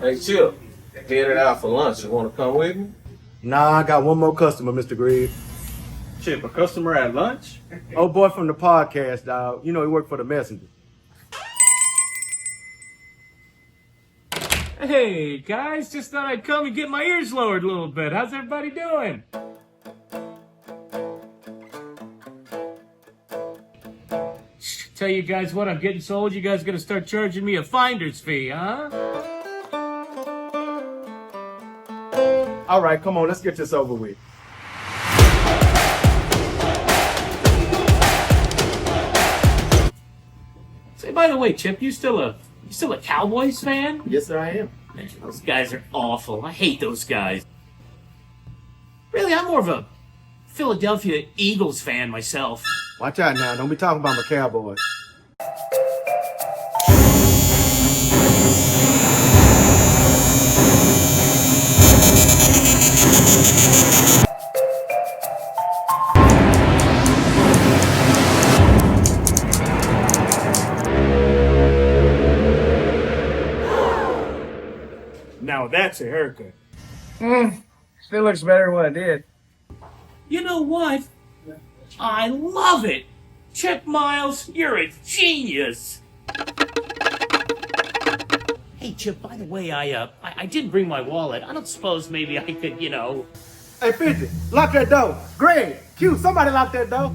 Hey, Chip, headed out for lunch. You want to come with me? Nah, I got one more customer, Mr. Green. Chip, a customer at lunch? Old boy from the podcast, dog. You know he worked for the Messenger. Hey, guys, just thought I'd come and get my ears lowered a little bit. How's everybody doing? Tell you guys what, I'm getting so old, you guys gonna start charging me a finder's fee, huh? All right, come on, let's get this over with. Say, by the way, Chip, you still a Cowboys fan? Yes, sir, I am. Man, those guys are awful. I hate those guys. Really, I'm more of a Philadelphia Eagles fan myself. Watch out now. Don't be talking about my Cowboys. Now that's a haircut. Still looks better than what it did. You know what? I love it! Chip Miles, you're a genius! Hey, Chip, by the way, I didn't bring my wallet. I don't suppose maybe I could, Hey, 50, lock that door. Greg, Q, somebody lock that door.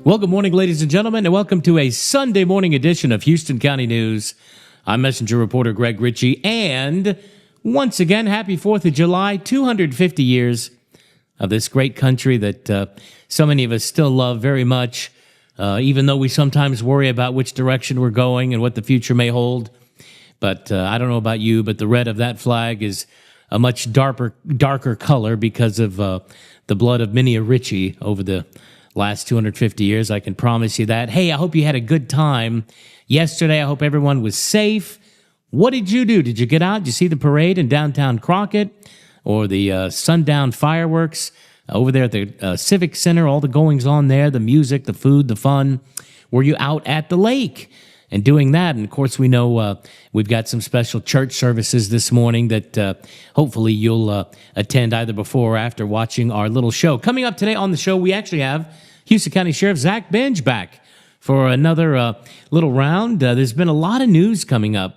Well, good morning, ladies and gentlemen, and welcome to a Sunday morning edition of Houston County News. I'm Messenger reporter Greg Ritchie, and once again, happy 4th of July, 250 years of this great country that so many of us still love very much, even though we sometimes worry about which direction we're going and what the future may hold. But I don't know about you, but the red of that flag is a much darker color because of the blood of many a Richie over the last 250 years. I can promise you that. Hey, I hope you had a good time yesterday. I hope everyone was safe. What did you do? Did you get out? Did you see the parade in downtown Crockett or the sundown fireworks over there at the Civic Center? All the goings on there, the music, the food, the fun. Were you out at the lake and doing that? And of course, we know we've got some special church services this morning that hopefully you'll attend either before or after watching our little show. Coming up today on the show, we actually have Houston County Sheriff Zak Benge back for another little round. There's been a lot of news coming up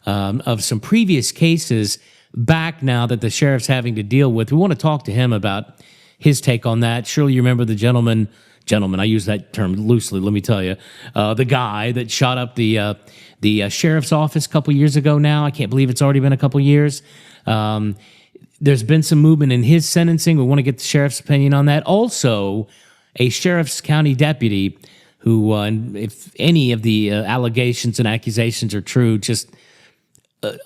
of some previous cases back now that the sheriff's having to deal with. We want to talk to him about his take on that. Surely you remember the gentleman, I use that term loosely, let me tell you, the guy that shot up the sheriff's office a couple years ago now. I can't believe it's already been a couple years. There's been some movement in his sentencing. We want to get the sheriff's opinion on that. Also, a sheriff's county deputy who, if any of the allegations and accusations are true, just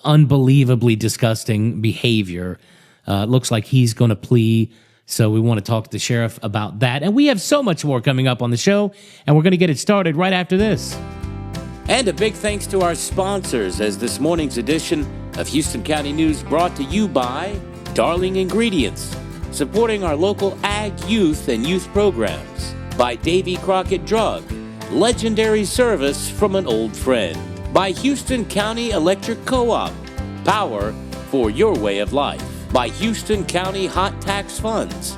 unbelievably disgusting behavior. Looks like he's going to plea, so we want to talk to the sheriff about that. And we have so much more coming up on the show, and we're going to get it started right after this. And a big thanks to our sponsors, as this morning's edition of Houston County News brought to you by Darling Ingredients, supporting our local ag youth and youth programs, by Davy Crockett Drug, legendary service from an old friend, by Houston County Electric Co-op, power for your way of life, by Houston County Hot Tax Funds,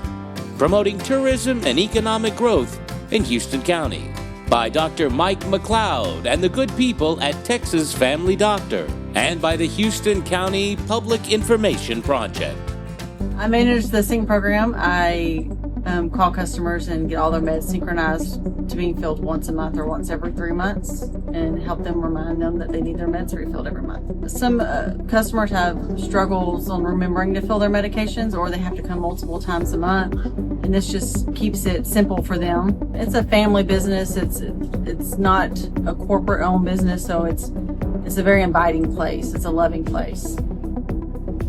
promoting tourism and economic growth in Houston County, by Dr. Mike McLeod and the good people at Texas Family Doctor, and by the Houston County Public Information Project. I manage the sync program. I call customers and get all their meds synchronized to being filled once a month or once every 3 months, and help them remind them that they need their meds refilled every month. Some customers have struggles on remembering to fill their medications, or they have to come multiple times a month, and this just keeps it simple for them. It's a family business. It's not a corporate owned business, so it's a very inviting place. It's a loving place.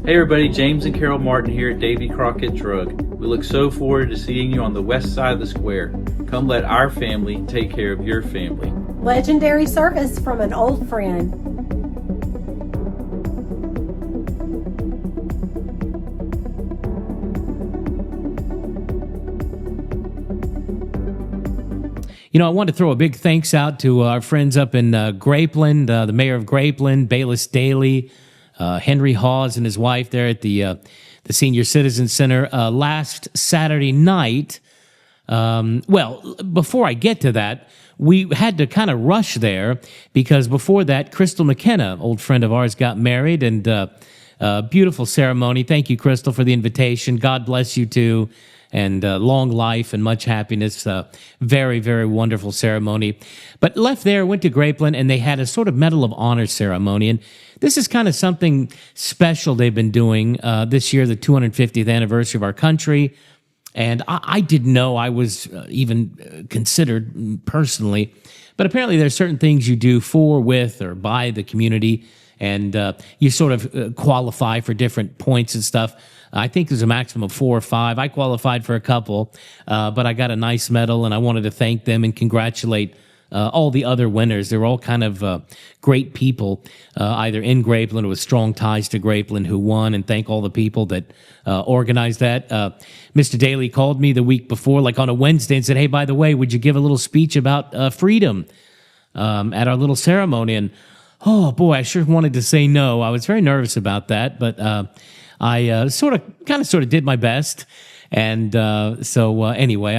Hey everybody, James and Carol Martin here at Davy Crockett Drug. We look so forward to seeing you on the west side of the square. Come let our family take care of your family. Legendary service from an old friend. You know, I want to throw a big thanks out to our friends up in Grapeland, the mayor of Grapeland, Bayless Daly, Henry Hawes and his wife there at the Senior Citizen Center last Saturday night. Well, before I get to that, we had to kind of rush there because before that, Crystal McKenna, old friend of ours, got married, and beautiful ceremony. Thank you, Crystal, for the invitation. God bless you too, and long life and much happiness. Very, very wonderful ceremony. But left there, went to Grapeland, and they had a sort of Medal of Honor ceremony. And this is kind of something special they've been doing this year, the 250th anniversary of our country. And I didn't know I was even considered personally. But apparently there's certain things you do for, with, or by the community, and you sort of qualify for different points and stuff. I think there's a maximum of 4 or 5. I qualified for a couple, but I got a nice medal, and I wanted to thank them and congratulate all the other winners. They're all kind of great people, either in Grapeland or with strong ties to Grapeland, who won, and thank all the people that organized that. Mr. Daly called me the week before, like on a Wednesday, and said, hey, by the way, would you give a little speech about freedom at our little ceremony? And oh boy, I sure wanted to say no. I was very nervous about that, but I sort of did my best. And so anyway,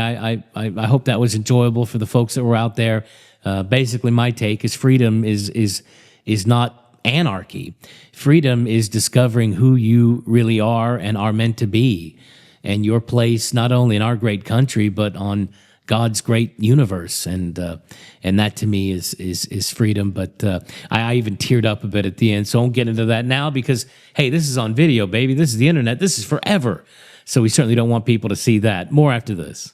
I hope that was enjoyable for the folks that were out there. Basically, my take is freedom is not anarchy. Freedom is discovering who you really are and are meant to be, and your place not only in our great country but on God's great universe, and that to me is freedom. But I even teared up a bit at the end, so I won't get into that now because hey, this is on video, baby. This is the internet. This is forever. So we certainly don't want people to see that. More after this.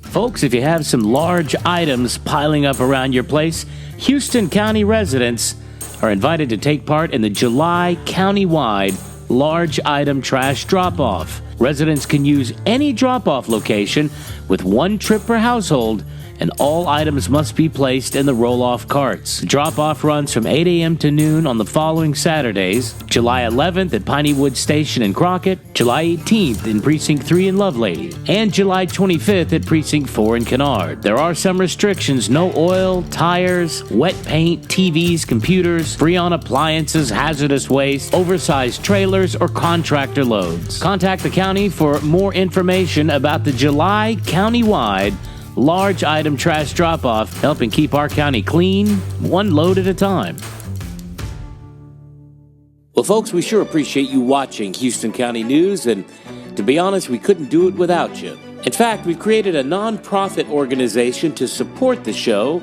Folks, if you have some large items piling up around your place, Houston County residents are invited to take part in the July county-wide large item trash drop-off. Residents can use any drop-off location with one trip per household, and all items must be placed in the roll-off carts. The drop-off runs from 8 a.m. to noon on the following Saturdays: July 11th at Pineywood Station in Crockett, July 18th in Precinct 3 in Lovelady, and July 25th at Precinct 4 in Kennard. There are some restrictions: no oil, tires, wet paint, TVs, computers, free on appliances, hazardous waste, oversized trailers, or contractor loads. Contact the county for more information about the July county-wide large item trash drop-off, helping keep our county clean, one load at a time. Well, folks, we sure appreciate you watching Houston County News, and to be honest, we couldn't do it without you. In fact, we've created a non-profit organization to support the show.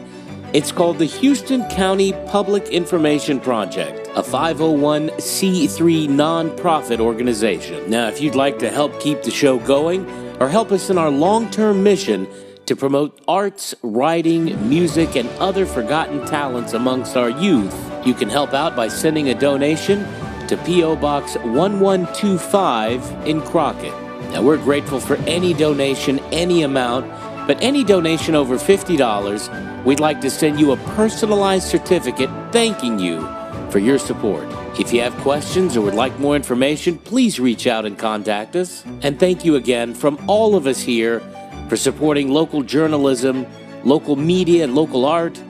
It's called the Houston County Public Information Project, a 501c3 non-profit organization. Now, if you'd like to help keep the show going or help us in our long-term mission to promote arts, writing, music, and other forgotten talents amongst our youth, you can help out by sending a donation to P.O. Box 1125 in Crockett. Now, we're grateful for any donation, any amount, but any donation over $50, we'd like to send you a personalized certificate thanking you for your support. If you have questions or would like more information, please reach out and contact us. And thank you again from all of us here for supporting local journalism, local media, and local art.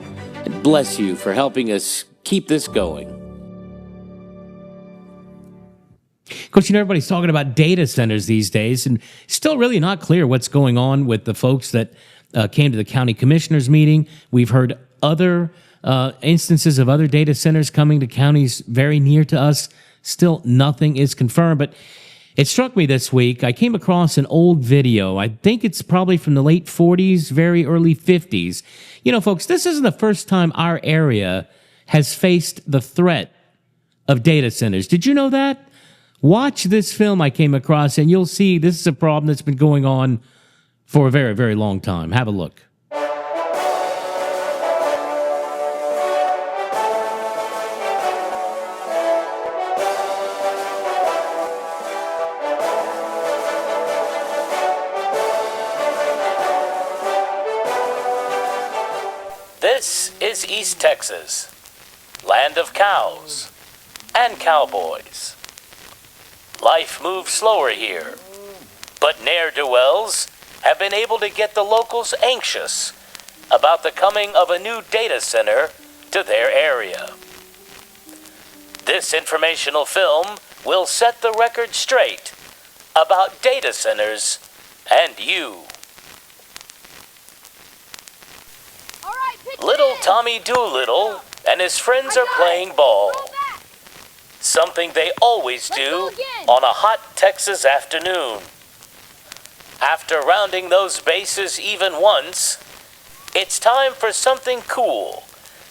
And bless you for helping us keep this going. Of course, everybody's talking about data centers these days, and still really not clear what's going on with the folks that came to the county commissioners meeting. We've heard other instances of other data centers coming to counties very near to us. Still nothing is confirmed, but it struck me this week. I came across an old video. I think it's probably from the late 40s, very early 50s. Folks, this isn't the first time our area has faced the threat of data centers. Did you know that? Watch this film I came across, and you'll see this is a problem that's been going on for a very, very long time. Have a look. This is East Texas, land of cows and cowboys. Life moves slower here, but ne'er-do-wells have been able to get the locals anxious about the coming of a new data center to their area. This informational film will set the record straight about data centers and you. Little Tommy Doolittle and his friends are playing ball. Something they always do on a hot Texas afternoon. After rounding those bases even once, it's time for something cool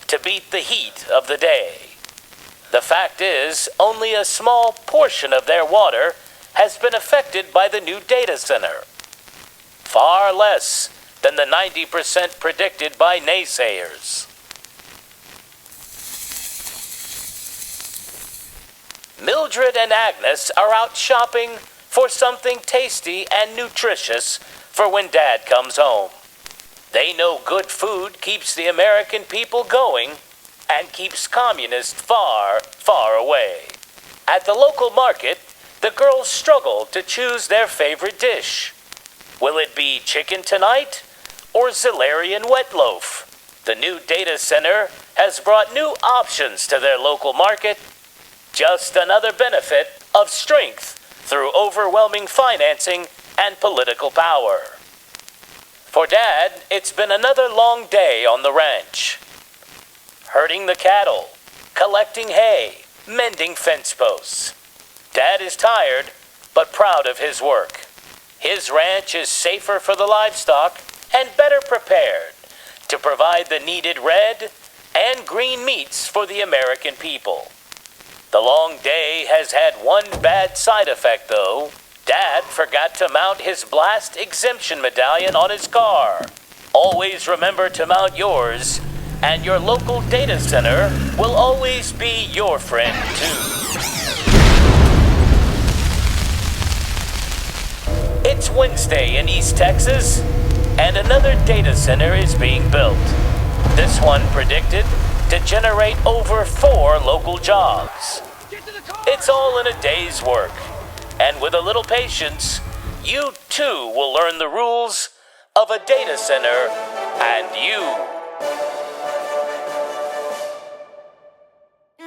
to beat the heat of the day. The fact is, only a small portion of their water has been affected by the new data center. Far less than the 90% predicted by naysayers. Mildred and Agnes are out shopping for something tasty and nutritious for when Dad comes home. They know good food keeps the American people going and keeps communists far, far away. At the local market, the girls struggle to choose their favorite dish. Will it be chicken tonight or Zellerian wet loaf? The new data center has brought new options to their local market. Just another benefit of strength through overwhelming financing and political power. For Dad, it's been another long day on the ranch. Herding the cattle, collecting hay, mending fence posts. Dad is tired, but proud of his work. His ranch is safer for the livestock and better prepared to provide the needed red and green meats for the American people. The long day has had one bad side effect, though. Dad forgot to mount his blast exemption medallion on his car. Always remember to mount yours, and your local data center will always be your friend, too. It's Wednesday in East Texas, and another data center is being built. This one predicted to generate over 4 local jobs. It's all in a day's work, and with a little patience, you too will learn the rules of a data center and you.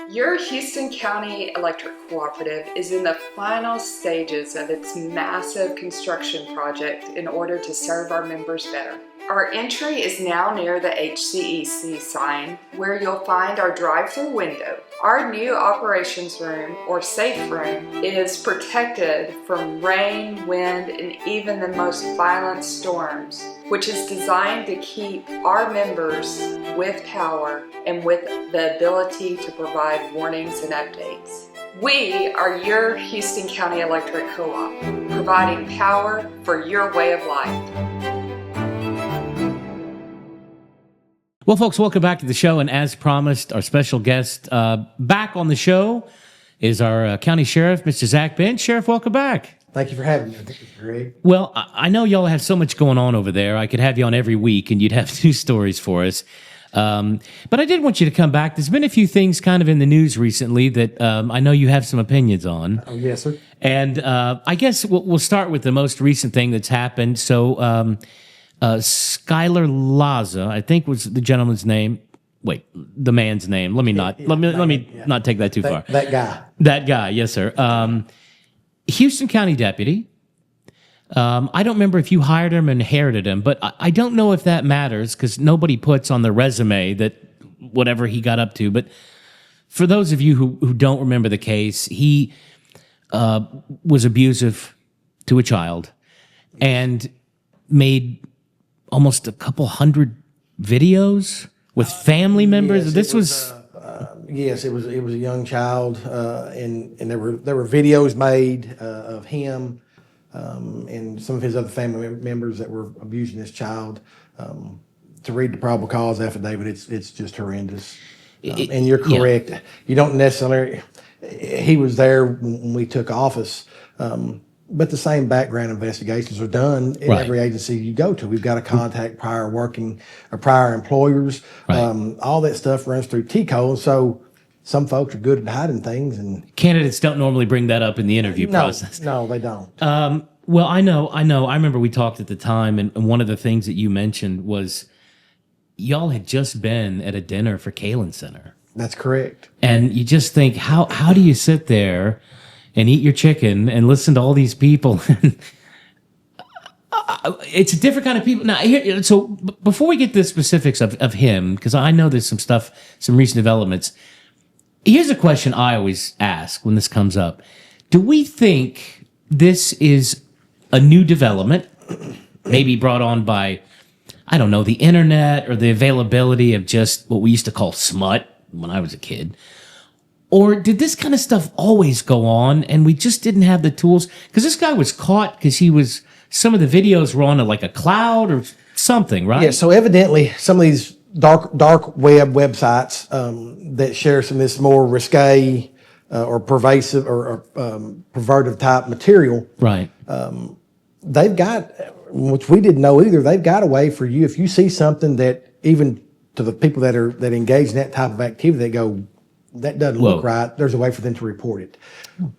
Your Houston County Electric Cooperative is in the final stages of its massive construction project in order to serve our members better. Our entry is now near the HCEC sign, where you'll find our drive-through window. Our new operations room, or safe room, is protected from rain, wind, and even the most violent storms, which is designed to keep our members with power and with the ability to provide warnings and updates. We are your Houston County Electric Co-op, providing power for your way of life. Well, folks, welcome back to the show. And as promised, our special guest back on the show is our county sheriff, Mr. Zak Benge. Sheriff, welcome back. Thank you for having me. I think it's great. Well, I know y'all have so much going on over there. I could have you on every week, and you'd have 2 stories for us. But I did want you to come back. There's been a few things kind of in the news recently that I know you have some opinions on. Oh, yes, sir. And I guess we'll start with the most recent thing that's happened. So Skylar Laza, I think was the gentleman's name. Wait, the man's name. Let me not take that too far. That guy. That guy, yes, sir. Houston County deputy. I don't remember if you hired him and inherited him, but I don't know if that matters because nobody puts on the resume that whatever he got up to. But for those of you who don't remember the case, he was abusive to a child and made almost a couple hundred videos with family members. Yes, this was yes, it was a young child, and there were videos made of him and some of his other family members that were abusing this child. To read the probable cause affidavit, it's just horrendous. And you're correct. Yeah. You don't necessarily. He was there when we took office. But the same background investigations are done in every agency you go to. We've got to contact prior employers. Right. All that stuff runs through TCO. So some folks are good at hiding things, and candidates don't normally bring that up in the interview process. No, they don't. Well, I know. I remember we talked at the time, and one of the things that you mentioned was y'all had just been at a dinner for Kalen Center. That's correct. And you just think, how do you sit there and eat your chicken and listen to all these people? It's a different kind of people. Now, so before we get to the specifics of him, because I know there's some recent developments, here's a question I always ask when this comes up. Do we think this is a new development, maybe brought on by, I don't know, the internet or the availability of just what we used to call smut when I was a kid? Or did this kind of stuff always go on and we just didn't have the tools? Because this guy was caught because some of the videos were on a cloud or something, right? Yeah, so evidently some of these dark web websites that share some of this more risque or pervasive or perverted type material. Right. They've got, which we didn't know either, they've got a way for you, if you see something that even to the people that engage in that type of activity, they go, that doesn't look right, there's a way for them to report it.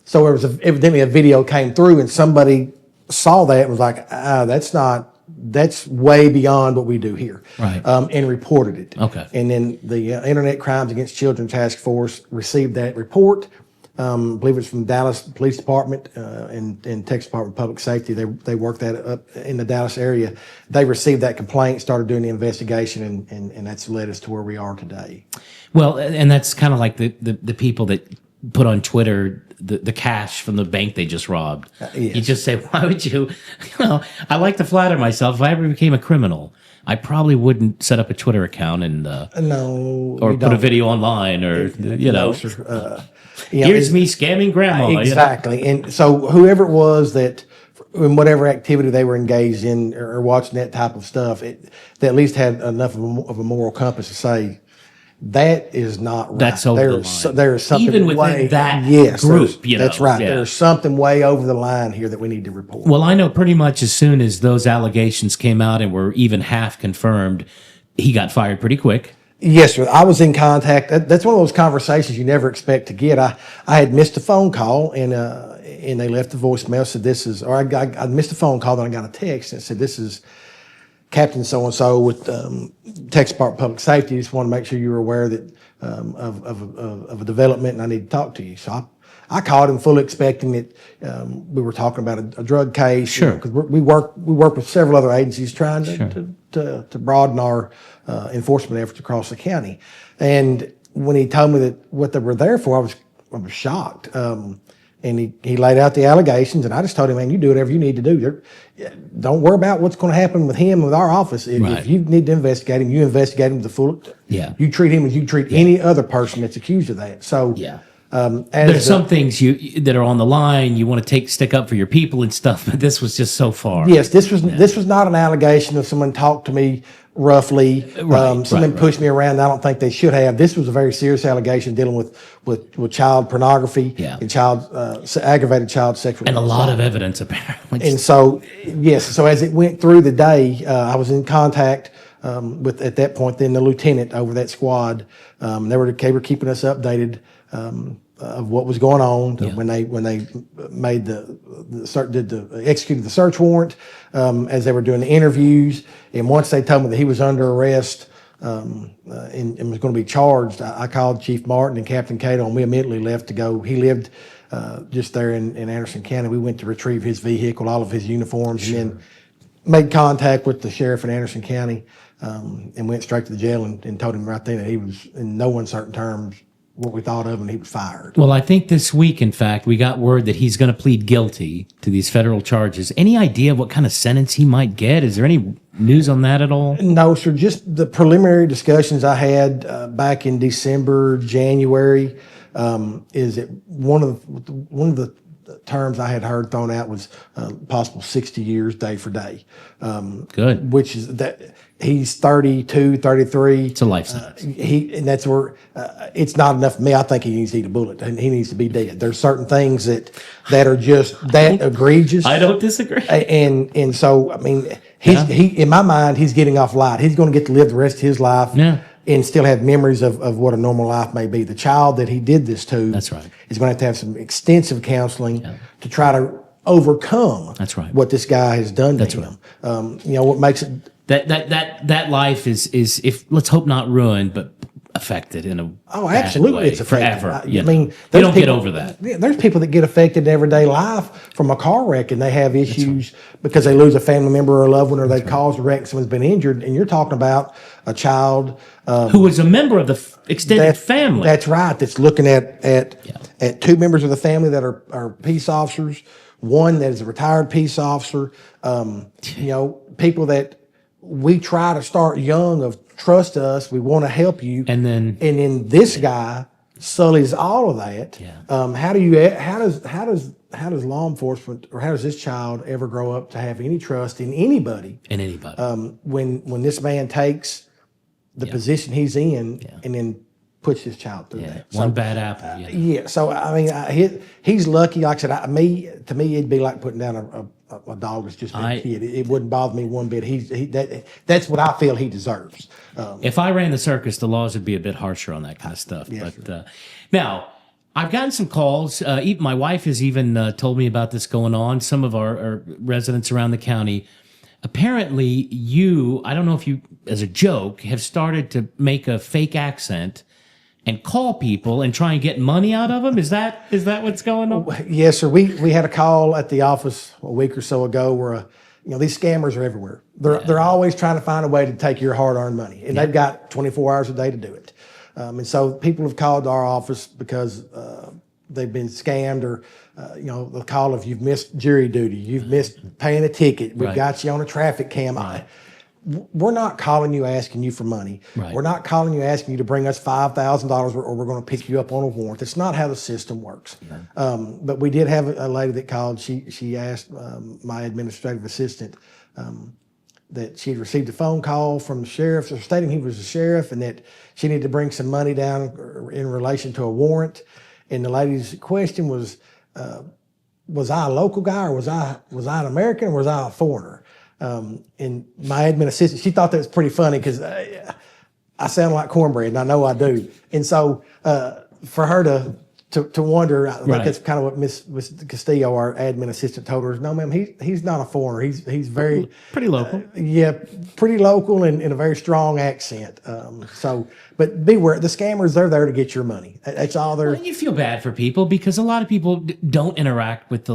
So there was evidently a video came through and somebody saw that and was like, that's way beyond what we do here. Right. And reported it. Okay. And then the Internet Crimes Against Children Task Force received that report. I believe it's from Dallas Police Department and Texas Department of Public Safety. They worked that up in the Dallas area. They received that complaint, started doing the investigation, and that's led us to where we are today. Well, and that's kind of like the people that put on Twitter the cash from the bank they just robbed. Yes. You just say, why would you? I like to flatter myself. If I ever became a criminal, I probably wouldn't set up a Twitter account and No, or you put a don't. video online or No, sir. You know, here's it's- me scamming grandma. you know? Exactly. And so whoever it was that, in whatever activity they were engaged in or watching that type of stuff, they at least had enough of a moral compass to say, that is not right. That's over the line. There is something Even within way, that yes, group, that's know, right. yeah. There's something way over the line here that we need to report. Well, I know pretty much as soon as those allegations came out and were even half confirmed, he got fired pretty quick. Yes, sir. I was in contact. That's one of those conversations you never expect to get. I had missed a phone call and they left a voicemail. Said this is, or I missed a phone call, then I got a text and said this is Captain so and so with Texas Department of Public Safety. Just want to make sure you were aware that of a development and I need to talk to you. So I called him fully expecting that we were talking about a drug case. Sure. Because we work with several other agencies trying to broaden our enforcement efforts across the county. And when he told me that what they were there for, I was shocked. And he laid out the allegations, and I just told him, man, you do whatever you need to do. Don't worry about what's going to happen with him, with our office. Right. If you need to investigate him, you investigate him to the full. Yeah. You treat him as you treat any other person that's accused of that. So Yeah. as There's some things that are on the line. You want to stick up for your people and stuff, but this was just so far. Yes, this was not an allegation of someone talked to me roughly. Someone pushed me around. I don't think they should have. This was a very serious allegation dealing with child pornography and aggravated child sexual And a assault. lot of evidence, apparently. And so, yes, so as it went through the day, I was in contact with, at that point, then the lieutenant over that squad. They were keeping us updated of what was going on when they made executed the search warrant, as they were doing the interviews. And once they told me that he was under arrest and was going to be charged, I called Chief Martin and Captain Cato, and we immediately left to go. He lived just there in Anderson County. We went to retrieve his vehicle, all of his uniforms, and then made contact with the sheriff in Anderson County and went straight to the jail and told him right then that he was, in no uncertain terms, what we thought of him, and he was fired. Well, I think this week, in fact, we got word that he's going to plead guilty to these federal charges. Any idea what kind of sentence he might get? Is there any news on that at all? No, sir. Just the preliminary discussions I had back in December, January, is that one of the terms I had heard thrown out was possible 60 years day for day. Good. Which is that he's 32, 33. It's a life sentence. And that's where it's not enough for me. I think he needs to eat a bullet and he needs to be dead. There's certain things that are just that egregious. I don't disagree. And so, I mean, he in my mind, he's getting off light. He's going to get to live the rest of his life. Yeah. And still have memories of what a normal life may be. The child that he did this to, That's right, is going to have some extensive counseling to try to overcome. That's right. What this guy has done to him. What makes it That life is if let's hope not ruined, but affected in a absolutely bad way it's affected. forever. I you mean, don't get over that. There's people that get affected in everyday life from a car wreck, and they have issues because they lose a family member or a loved one, or they caused a wreck, someone's been injured, and you're talking about a child who was a member of the extended family. That's right. That's looking at two members of the family that are peace officers, one that is a retired peace officer. People that we try to start young of trust us, we want to help you, and then this guy sullies all of that. How does law enforcement, or how does this child ever grow up to have any trust in anybody? When this man takes the position he's in and then puts his child through that. One bad apple. So I mean, he's lucky. Like I said, to me, it'd be like putting down a dog that's just been a kid. It wouldn't bother me one bit. That's what I feel he deserves. If I ran the circus, the laws would be a bit harsher on that kind of stuff. Now, I've gotten some calls. My wife has even told me about this going on. Some of our residents around the county. Apparently, I don't know if you, as a joke, have started to make a fake accent and call people and try and get money out of them. Is that what's going on? Yes, sir. We had a call at the office a week or so ago where these scammers are everywhere. They're always trying to find a way to take your hard-earned money, and they've got 24 hours a day to do it. And so people have called our office because they've been scammed, or the call of you've missed jury duty, you've missed paying a ticket, we've got you on a traffic cam. we're not calling you asking you for money. Right. We're not calling you asking you to bring us $5,000 or we're going to pick you up on a warrant. That's not how the system works. But we did have a lady that called. She asked my administrative assistant that she had received a phone call from the sheriff stating he was a sheriff and that she needed to bring some money down in relation to a warrant. And the lady's question was I a local guy or was I an American or was I a foreigner? And my admin assistant, she thought that was pretty funny because I sound like cornbread and I know I do. And so for her to wonder, I think that's kind of what Miss Castillo, our admin assistant, told her. No, ma'am, he's not a foreigner. He's very pretty local. Pretty local and in a very strong accent. But beware, the scammers, they're there to get your money. That's all they're. Well, you feel bad for people because a lot of people don't interact with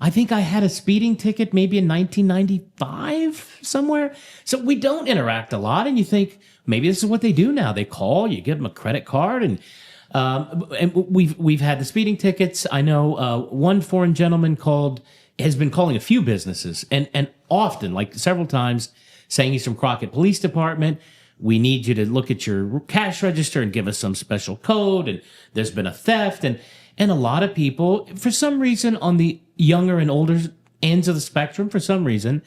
I think I had a speeding ticket maybe in 1995 somewhere. So we don't interact a lot, and you think maybe this is what they do now. They call, you give them a credit card, and we've had the speeding tickets. I know one foreign gentleman has been calling a few businesses and often, like several times, saying he's from Crockett Police Department. We need you to look at your cash register and give us some special code. And there's been a theft, and a lot of people, for some reason, on the younger and older ends of the spectrum, for some reason,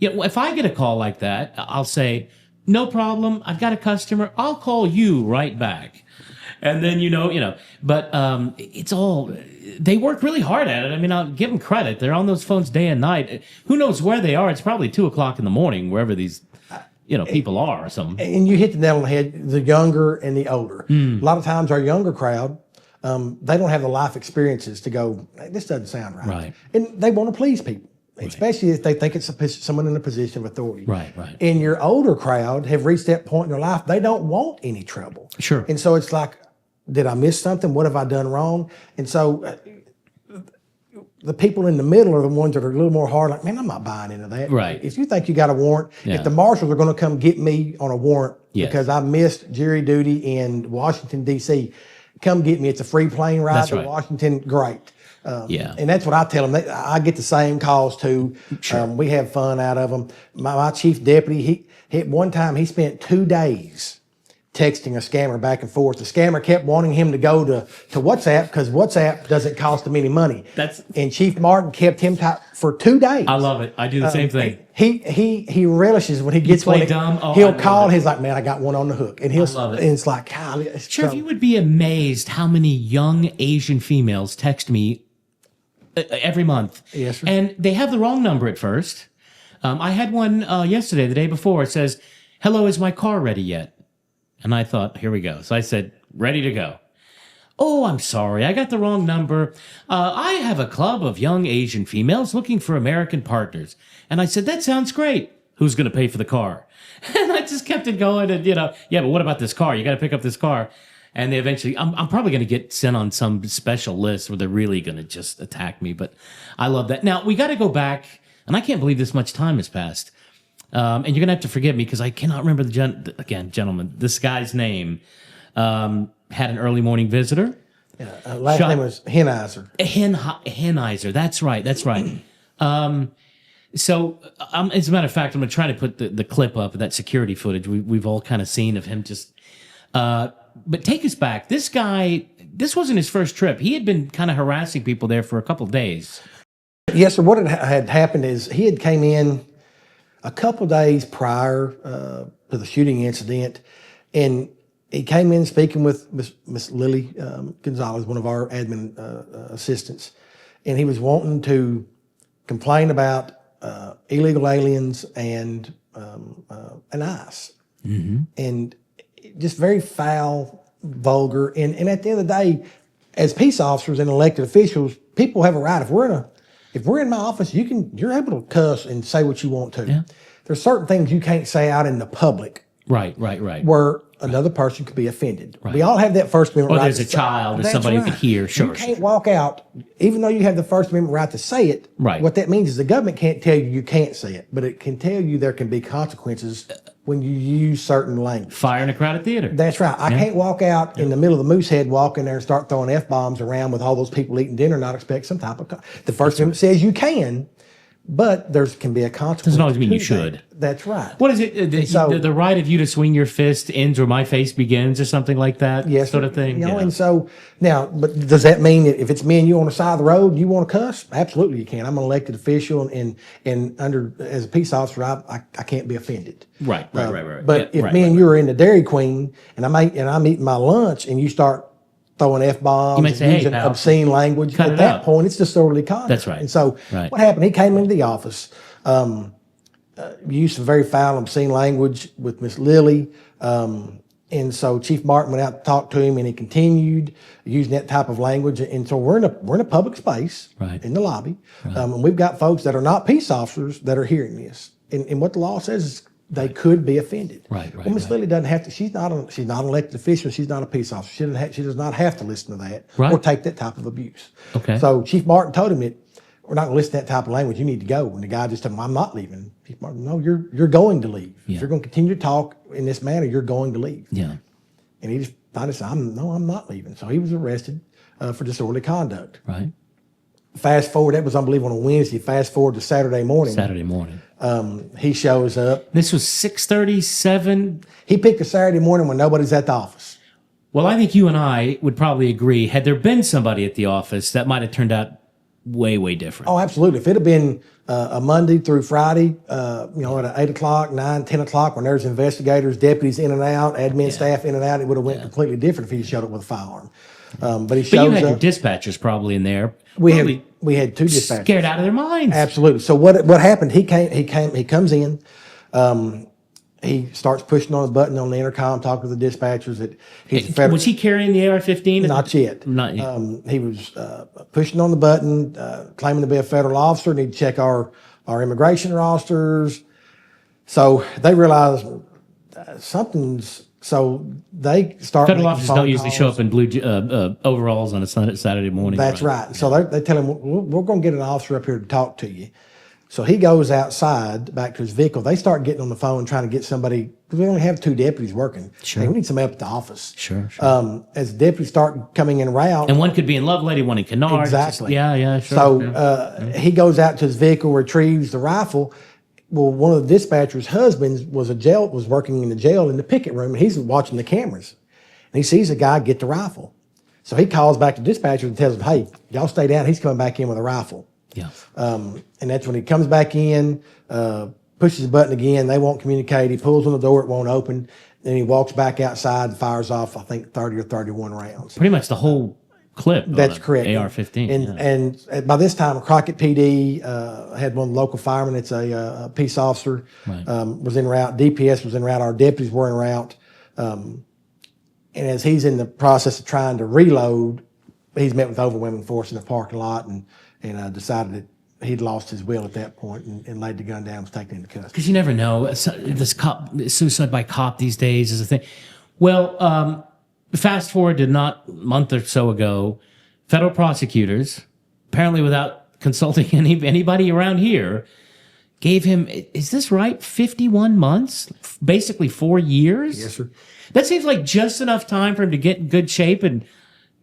if I get a call like that, I'll say, no problem. I've got a customer. I'll call you right back. And then, but it's all, they work really hard at it. I mean, I'll give them credit. They're on those phones day and night. Who knows where they are? It's probably 2:00 in the morning, wherever these, people are or something. And you hit the nail on the head, the younger and the older. A lot of times our younger crowd, they don't have the life experiences to go, hey, this doesn't sound right. And they want to please people. Especially if they think it's someone in a position of authority. Right. And your older crowd have reached that point in their life, they don't want any trouble. Sure. And so it's like, did I miss something? What have I done wrong? And so the people in the middle are the ones that are a little more hard, like, man, I'm not buying into that. Right. If you think you got a warrant, if the marshals are going to come get me on a warrant because I missed jury duty in Washington, D.C., come get me. It's a free plane ride to Washington. Great. And that's what I tell them. I get the same calls too. Sure. We have fun out of them. My chief deputy, he one time he spent 2 days texting a scammer back and forth. The scammer kept wanting him to go to WhatsApp because WhatsApp doesn't cost him any money. And Chief Martin kept him tight for 2 days. I love it. I do the same thing. He relishes when he gets one. Dumb. Oh, he'll call. He's like, man, I got one on the hook, and he'll. love it. And it's like, golly. Sheriff, you would be amazed how many young Asian females text me every month. Yes, sir. And they have the wrong number at first. I had one yesterday, the day before. It says, hello, is my car ready yet? And I thought, here we go. So I said, ready to go. Oh, I'm sorry. I got the wrong number. I have a club of young Asian females looking for American partners. And I said, that sounds great. Who's going to pay for the car? And I just kept it going. And, yeah, but what about this car? You got to pick up this car. And they eventually, I'm probably going to get sent on some special list where they're really going to just attack me. But I love that. Now, we got to go back. And I can't believe this much time has passed. And you're going to have to forgive me because I cannot remember gentlemen, this guy's name. Had an early morning visitor. Last name was Henizer. Henizer. That's right. So, as a matter of fact, I'm going to try to put the clip up of that security footage we've all kind of seen of him just. But take us back. This guy, this wasn't his first trip. He had been kind of harassing people there for a couple of days. Yes, sir. What had happened is he had came in a couple of days prior to the shooting incident, and he came in speaking with Miss Lily Gonzalez, one of our admin assistants, and he was wanting to complain about illegal aliens and ICE, and just very foul, vulgar, and at the end of the day, as peace officers and elected officials, people have a right. If we're in my office, you're able to cuss and say what you want to. Yeah. There's certain things you can't say out in the public. Right. Where another person could be offended. Right. We all have that First Amendment right. Or there's a child or somebody who could hear. Sure. You can't walk out, even though you have the First Amendment right to say it. Right. What that means is the government can't tell you can't say it, but it can tell you there can be consequences when you use certain language. Fire in a crowded theater. That's right. I can't walk out in the middle of the Moosehead, walk in there and start throwing F-bombs around with all those people eating dinner and not expect some type of... The First Amendment says you can, but there can be a consequence. Doesn't always mean to you that. should. That's right. What is it? The right of you to swing your fist ends where my face begins, or something like that. Yes, sort of thing. You know, Yeah. and so now, but does that mean that if it's me and you on the side of the road, you want to cuss? Absolutely, you can. I'm an elected official, and under as a peace officer, I can't be offended. Right. But Yeah, if me and you are in the Dairy Queen and I'm eating my lunch and you start throwing F-bombs You might and say, "Hey, using pal, obscene language," cut at it that out. point, it's disorderly conduct. That's right. And so Right. what happened? He came into the office. Used some very foul, obscene language with Miss Lily. And so Chief Martin went out to talk to him, and he continued using that type of language. And so we're in a public space Right. in the lobby, and we've got folks that are not peace officers that are hearing this. And what the law says is they could be offended. Right. Well, Miss Lily doesn't have to. She's not an elected official. She's not a peace officer. She does not have to listen to that Right. or take that type of abuse. Okay. So Chief Martin told him that we're not going to listen to that type of language. You need to go. And the guy just told him, "I'm not leaving." Chief Martin, "No, you're going to leave. Yeah. If you're going to continue to talk in this manner, you're going to leave." Yeah. And he just finally said, I'm not leaving. So he was arrested for disorderly conduct. Right. Fast forward, that was, I believe, on a Wednesday. Fast forward to Saturday morning. Saturday morning. He shows up. This was 6:37. He picked a Saturday morning when nobody's at the office. Well, I think you and I would probably agree. Had there been somebody at the office, that might have turned out way different. Oh, absolutely. If it had been a Monday through Friday, at 8 o'clock, 9, 10 o'clock, when there's investigators, deputies in and out, admin staff in and out, it would have went completely different if he showed up with a firearm. But he shows But you had your up. dispatchers probably in there. We probably had two dispatchers. scared out of their minds. Absolutely. So what happened? He comes in. He starts pushing on the button on the intercom, talking to the dispatchers. That he's a federal. Was he carrying the AR-15? Not yet. Not yet. He was pushing on the button, claiming to be a federal officer. Need to check our immigration rosters. So they realized something's. So they start. Federal making officers phone don't usually show calls. up in blue overalls on a Saturday morning. That's right. So they tell him, we're going to get an officer up here to talk to you. So he goes outside back to his vehicle. They start getting on the phone trying to get somebody, because we only have two deputies working. Sure. Hey, we need somebody up at the office. Sure. As the deputies start coming in route. And one could be in Lovelady, one in Kennard. Exactly. Sure. So he goes out to his vehicle, retrieves the rifle. Well, one of the dispatcher's husbands was working in the jail in the picket room, and he's watching the cameras. And he sees a guy get the rifle. So he calls back to dispatcher and tells him, "Hey, y'all stay down. He's coming back in with a rifle." Yeah. And that's when he comes back in, pushes the button again. They won't communicate. He pulls on the door. It won't open. Then he walks back outside and fires off, I think, 30 or 31 rounds. Pretty much the whole clip. That's on correct. AR-15. And by this time, Crockett PD had one of the local firemen. It's a peace officer, Right. was en route. DPS was en route. Our deputies were en route. And as he's in the process of trying to reload, he's met with overwhelming force in the parking lot and decided that he'd lost his will at that point and laid the gun down and was taken into custody. Because you never know. Suicide by cop these days is a thing. Well, fast forward to not a month or so ago, federal prosecutors, apparently without consulting anybody around here, gave him, is this right, 51 months? Basically 4 years? Yes, sir. That seems like just enough time for him to get in good shape and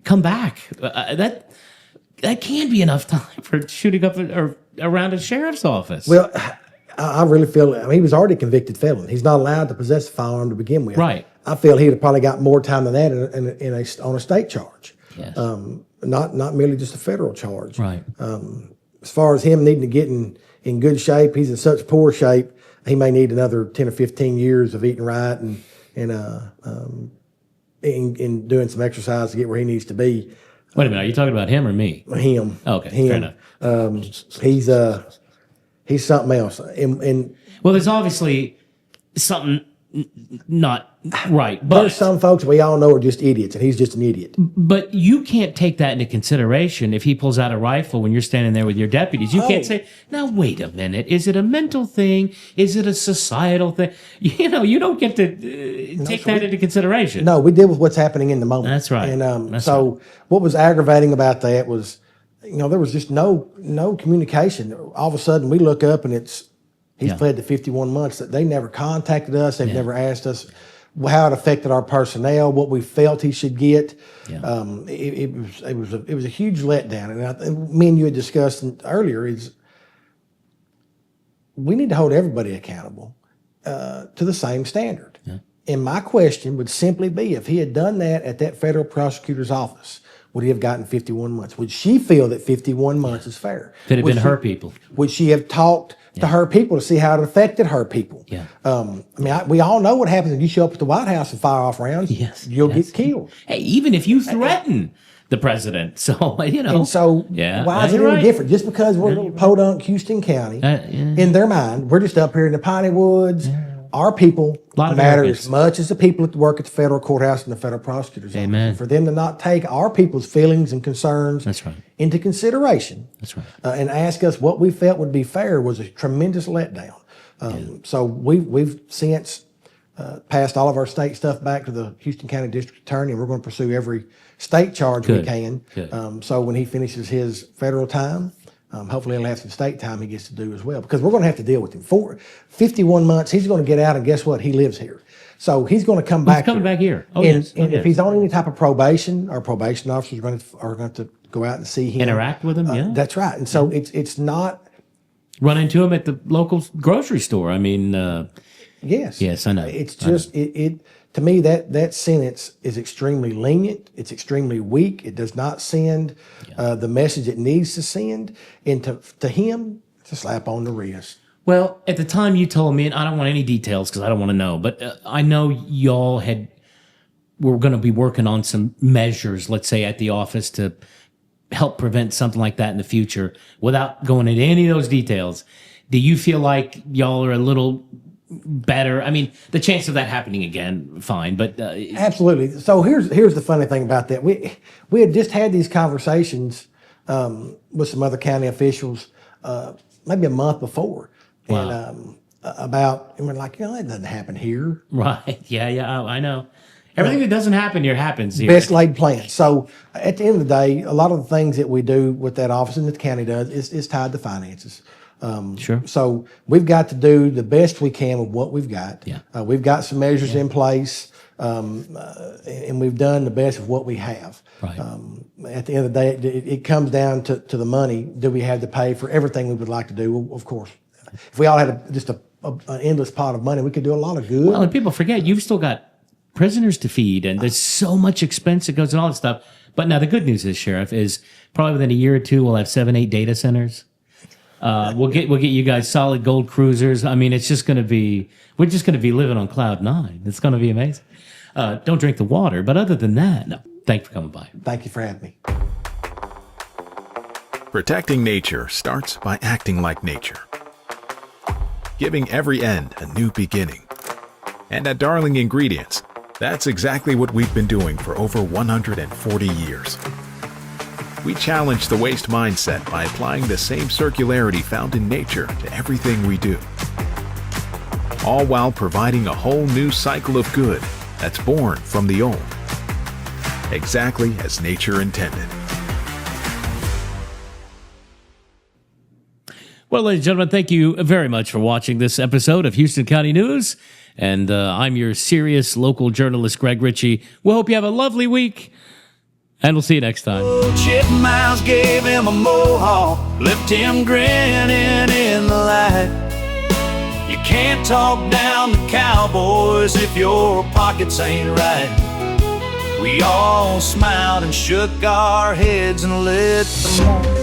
come back. That can't be enough time for shooting up or around a sheriff's office. Well, I really feel, he was already a convicted felon. He's not allowed to possess a firearm to begin with. Right. I feel he'd have probably got more time than that on a state charge. Yes. Not merely just a federal charge. Right. As far as him needing to get in good shape, he's in such poor shape, he may need another 10 or 15 years of eating right and doing some exercise to get where he needs to be. Wait a minute, are you talking about him or me? Him. Okay, him. fair enough. He's something else. And Well, there's obviously something not right, but there's some folks we all know are just idiots, and he's just an idiot. but you can't take that into consideration if he pulls out a rifle when you're standing there with your deputies. You can't say, "Now wait a minute, is it a mental thing? Is it a societal thing?" You don't get to take that into consideration. No, we deal with what's happening in the moment. That's right. And That's so what was aggravating about that was, there was just no communication. All of a sudden, we look up and he's pled to 51 months. That they never contacted us. They've never asked us how it affected our personnel, what we felt he should get. Yeah. It was a huge letdown. And me and you had discussed earlier is we need to hold everybody accountable to the same standard. Yeah. And my question would simply be, if he had done that at that federal prosecutor's office, would he have gotten 51 months? Would she feel that 51 months is fair? If it had been her people. Would she have talked to her people to see how it affected her people? Yeah. We all know what happens if you show up at the White House and fire off rounds. Yes. You'll get killed. Hey, even if you threaten the president. So, And so why is it any different? Just because we're a little podunk Houston County, in their mind, we're just up here in the Piney Woods. Yeah. Our people matter as much as the people that work at the federal courthouse and the federal prosecutor's office. And for them to not take our people's feelings and concerns into consideration and ask us what we felt would be fair was a tremendous letdown. So we've since passed all of our state stuff back to the Houston County District Attorney, and we're going to pursue every state charge we can. So when he finishes his federal time, hopefully he'll have some state time he gets to do as well, because we're going to have to deal with him. For 51 months, he's going to get out, and guess what? He lives here. So he's going to come back here. Back here. Oh, and if he's on any type of probation, our probation officers are going to go out and see him. Interact with him, That's right. And so it's not... Run into him at the local grocery store. I mean... Yes, I know. It's just to me that sentence is extremely lenient. It's extremely weak. It does not send the message it needs to send. And to him, it's a slap on the wrist. Well, at the time you told me, and I don't want any details because I don't want to know, but I know y'all were going to be working on some measures, let's say at the office, to help prevent something like that in the future. Without going into any of those details, do you feel like y'all are a little better? I mean, the chance of that happening again, fine, but absolutely. So here's the funny thing about that. We had just had these conversations with some other county officials maybe a month before, and we're like, that doesn't happen here, right? Yeah, I know. Everything that doesn't happen here happens here. Best laid plans. So at the end of the day, a lot of the things that we do with that office and that the county does is tied to finances. Sure. So we've got to do the best we can with what we've got. Yeah. We've got some measures in place, and we've done the best of what we have. Right. At the end of the day, it comes down to the money. Do we have to pay for everything we would like to do? Well, of course. If we all had just an endless pot of money, we could do a lot of good. Well, and people forget, you've still got prisoners to feed, and there's so much expense that goes in all this stuff. But now the good news is, Sheriff, is probably within a year or two, we'll have 7-8 data centers. We'll get you guys solid gold cruisers. I mean, we're just going to be living on cloud 9. It's going to be amazing. Don't drink the water, but other than that, no. Thanks for coming by. Thank you for having me. Protecting nature starts by acting like nature, giving every end a new beginning. And at Darling Ingredients, that's exactly what we've been doing for over 140 years. We challenge the waste mindset by applying the same circularity found in nature to everything we do, all while providing a whole new cycle of good that's born from the old, exactly as nature intended. Well, ladies and gentlemen, thank you very much for watching this episode of Houston County News. And I'm your serious local journalist, Greg Ritchie. We hope you have a lovely week. And we'll see you next time. Chip Miles gave him a mohawk, left him grinning in the light. You can't talk down the Cowboys if your pockets ain't right. We all smiled and shook our heads and let them on.